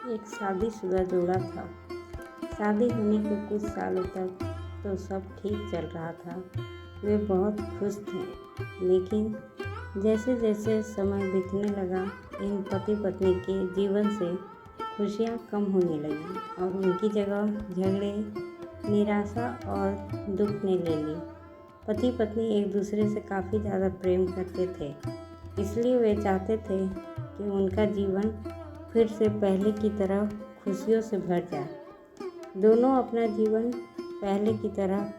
एक शादीशुदा जोड़ा था। शादी होने के कुछ सालों तक तो सब ठीक चल रहा था। वे बहुत खुश थे, लेकिन जैसे जैसे समय बीतने लगा, इन पति पत्नी के जीवन से खुशियाँ कम होने लगी और उनकी जगह झगड़े, निराशा और दुख ने ले ली। पति पत्नी एक दूसरे से काफ़ी ज़्यादा प्रेम करते थे, इसलिए वे चाहते थे कि उनका जीवन फिर से पहले की तरह खुशियों से भर जाए। दोनों अपना जीवन पहले की तरह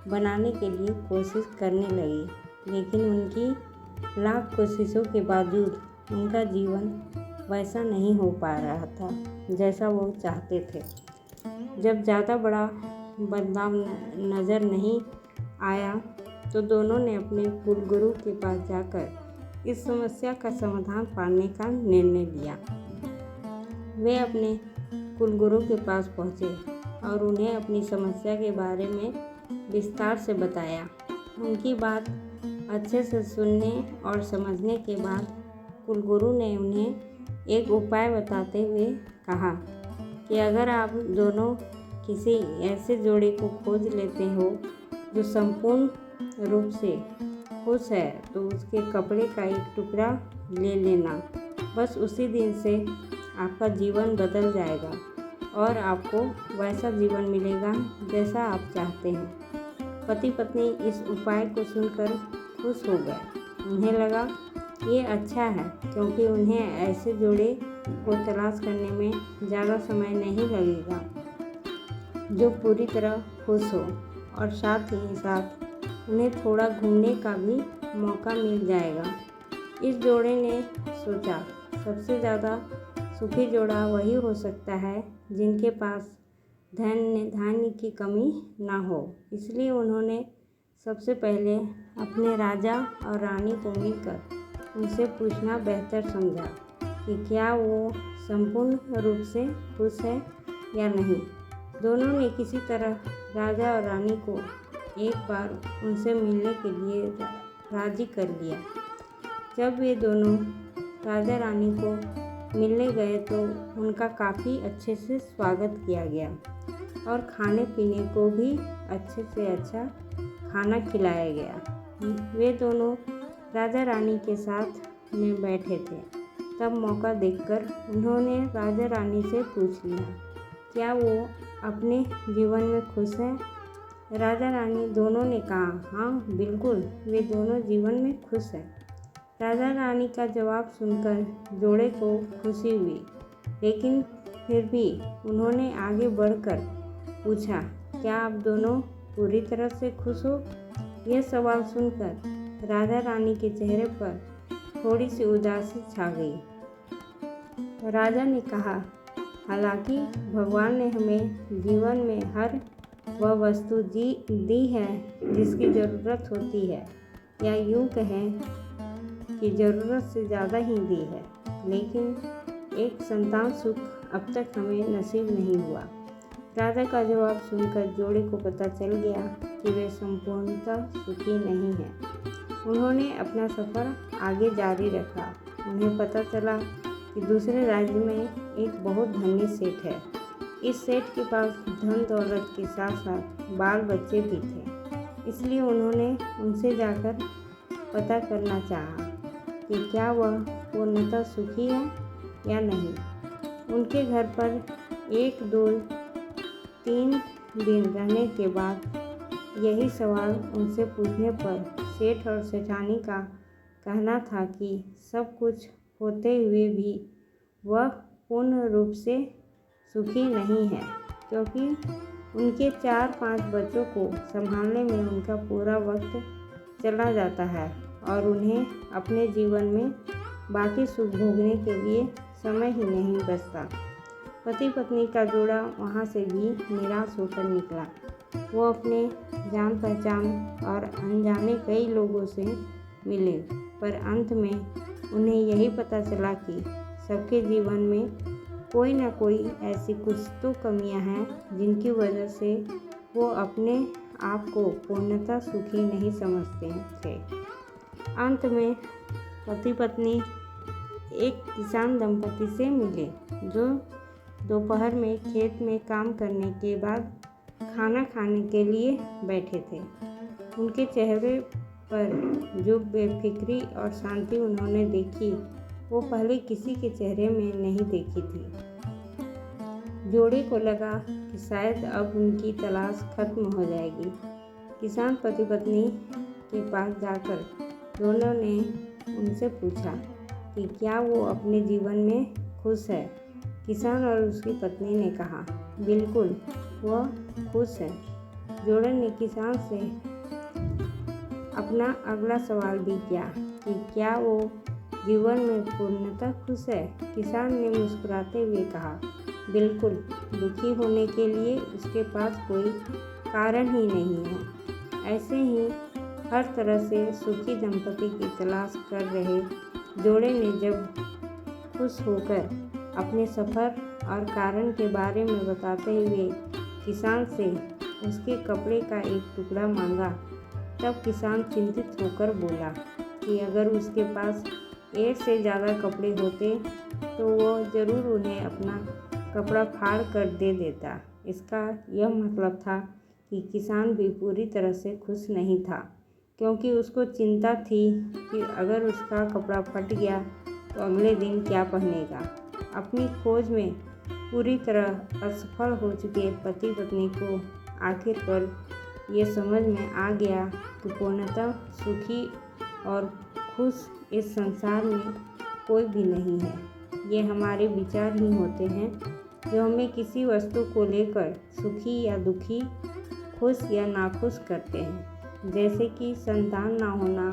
बनाने के लिए कोशिश करने लगे, लेकिन उनकी लाख कोशिशों के बावजूद उनका जीवन वैसा नहीं हो पा रहा था जैसा वो चाहते थे। जब ज़्यादा बड़ा बदलाव नज़र नहीं आया तो दोनों ने अपने कुलगुरु के पास जाकर इस समस्या का समाधान पाने का निर्णय लिया। वे अपने कुलगुरु के पास पहुँचे और उन्हें अपनी समस्या के बारे में विस्तार से बताया। उनकी बात अच्छे से सुनने और समझने के बाद कुलगुरु ने उन्हें एक उपाय बताते हुए कहा कि अगर आप दोनों किसी ऐसे जोड़े को खोज लेते हो जो संपूर्ण रूप से खुश है, तो उसके कपड़े का एक टुकड़ा ले लेना। बस उसी दिन से आपका जीवन बदल जाएगा और आपको वैसा जीवन मिलेगा जैसा आप चाहते हैं। पति पत्नी इस उपाय को सुनकर खुश हो गए। उन्हें लगा ये अच्छा है, क्योंकि उन्हें ऐसे जोड़े को तलाश करने में ज़्यादा समय नहीं लगेगा जो पूरी तरह खुश हो, और साथ ही साथ उन्हें थोड़ा घूमने का भी मौका मिल जाएगा। इस जोड़े ने सोचा, सबसे ज़्यादा सुखी जोड़ा वही हो सकता है जिनके पास धान्य की कमी ना हो। इसलिए उन्होंने सबसे पहले अपने राजा और रानी को मिलकर उनसे पूछना बेहतर समझा कि क्या वो संपूर्ण रूप से खुश है या नहीं। दोनों ने किसी तरह राजा और रानी को एक बार उनसे मिलने के लिए राजी कर लिया। जब वे दोनों राजा रानी को मिलने गए तो उनका काफ़ी अच्छे से स्वागत किया गया और खाने पीने को भी अच्छे से अच्छा खाना खिलाया गया। वे दोनों राजा रानी के साथ में बैठे थे। तब मौका देखकर उन्होंने राजा रानी से पूछ लिया, क्या वो अपने जीवन में खुश हैं? राजा रानी दोनों ने कहा, हाँ बिल्कुल, वे दोनों जीवन में खुश हैं। राजा रानी का जवाब सुनकर जोड़े को खुशी हुई, लेकिन फिर भी उन्होंने आगे बढ़कर पूछा, क्या आप दोनों पूरी तरह से खुश हो? यह सवाल सुनकर राजा रानी के चेहरे पर थोड़ी सी उदासी छा गई। राजा ने कहा, हालांकि भगवान ने हमें जीवन में हर वह वस्तु दी है जिसकी ज़रूरत होती है, या यूँ कहें कि ज़रूरत से ज़्यादा ही दी है, लेकिन एक संतान सुख अब तक हमें नसीब नहीं हुआ। राजा का जवाब सुनकर जोड़े को पता चल गया कि वे संपूर्णतः सुखी नहीं हैं। उन्होंने अपना सफ़र आगे जारी रखा। उन्हें पता चला कि दूसरे राज्य में एक बहुत धनी सेठ है। इस सेठ के पास धन दौलत के साथ साथ बाल बच्चे भी थे। इसलिए उन्होंने उनसे जाकर पता करना चाहा कि क्या वह पूर्णतः सुखी है या नहीं। उनके घर पर 1, 2, 3 दिन रहने के बाद यही सवाल उनसे पूछने पर सेठ और सेठानी का कहना था कि सब कुछ होते हुए भी वह पूर्ण रूप से सुखी नहीं है, क्योंकि उनके 4-5 बच्चों को संभालने में उनका पूरा वक्त चला जाता है और उन्हें अपने जीवन में बाकी सुख भोगने के लिए समय ही नहीं बचता। पति पत्नी का जोड़ा वहाँ से भी निराश होकर निकला। वो अपने जान पहचान और अनजाने कई लोगों से मिले, पर अंत में उन्हें यही पता चला कि सबके जीवन में कोई ना कोई ऐसी कुछ तो कमियां हैं जिनकी वजह से वो अपने आप को पूर्णतः सुखी नहीं समझते थे। अंत में पति पत्नी एक किसान दंपति से मिले जो दोपहर में खेत में काम करने के बाद खाना खाने के लिए बैठे थे। उनके चेहरे पर जो बेफिक्री और शांति उन्होंने देखी वो पहले किसी के चेहरे में नहीं देखी थी। जोड़े को लगा कि शायद अब उनकी तलाश खत्म हो जाएगी। किसान पति पत्नी के पास जाकर दोनों ने उनसे पूछा कि क्या वो अपने जीवन में खुश है। किसान और उसकी पत्नी ने कहा, बिल्कुल वह खुश है। जोड़े ने किसान से अपना अगला सवाल भी किया कि क्या वो जीवन में पूर्णतः खुश है। किसान ने मुस्कुराते हुए कहा, बिल्कुल, दुखी होने के लिए उसके पास कोई कारण ही नहीं है। ऐसे ही हर तरह से सुखी दंपति की तलाश कर रहे जोड़े ने जब खुश होकर अपने सफ़र और कारण के बारे में बताते हुए किसान से उसके कपड़े का एक टुकड़ा मांगा, तब किसान चिंतित होकर बोला कि अगर उसके पास एक से ज़्यादा कपड़े होते तो वो ज़रूर उन्हें अपना कपड़ा फाड़ कर दे देता। इसका यह मतलब था कि किसान भी पूरी तरह से खुश नहीं था, क्योंकि उसको चिंता थी कि अगर उसका कपड़ा फट गया तो अगले दिन क्या पहनेगा। अपनी खोज में पूरी तरह असफल हो चुके पति पत्नी को आखिरकार ये समझ में आ गया कि पूर्णतः सुखी और खुश इस संसार में कोई भी नहीं है। ये हमारे विचार ही होते हैं जो हमें किसी वस्तु को लेकर सुखी या दुखी, खुश या नाखुश करते हैं। जैसे कि संतान ना होना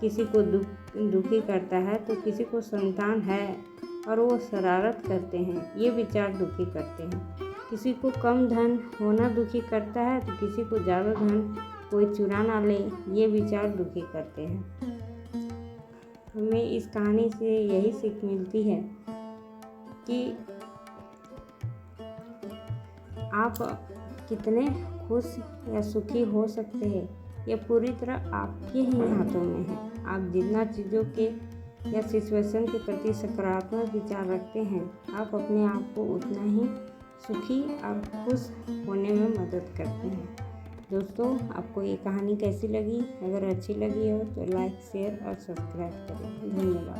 किसी को दुखी करता है, तो किसी को संतान है और वो शरारत करते हैं, ये विचार दुखी करते हैं। किसी को कम धन होना दुखी करता है, तो किसी को ज़्यादा धन कोई चुरा ना ले, ये विचार दुखी करते हैं। हमें इस कहानी से यही सीख मिलती है कि आप कितने खुश या सुखी हो सकते हैं, ये पूरी तरह आपके ही हाथों में है। आप जितना चीज़ों के या सिचुएशन के प्रति सकारात्मक विचार रखते हैं, आप अपने आप को उतना ही सुखी और खुश होने में मदद करते हैं। दोस्तों, आपको ये कहानी कैसी लगी? अगर अच्छी लगी हो तो लाइक, शेयर और सब्सक्राइब करें। धन्यवाद।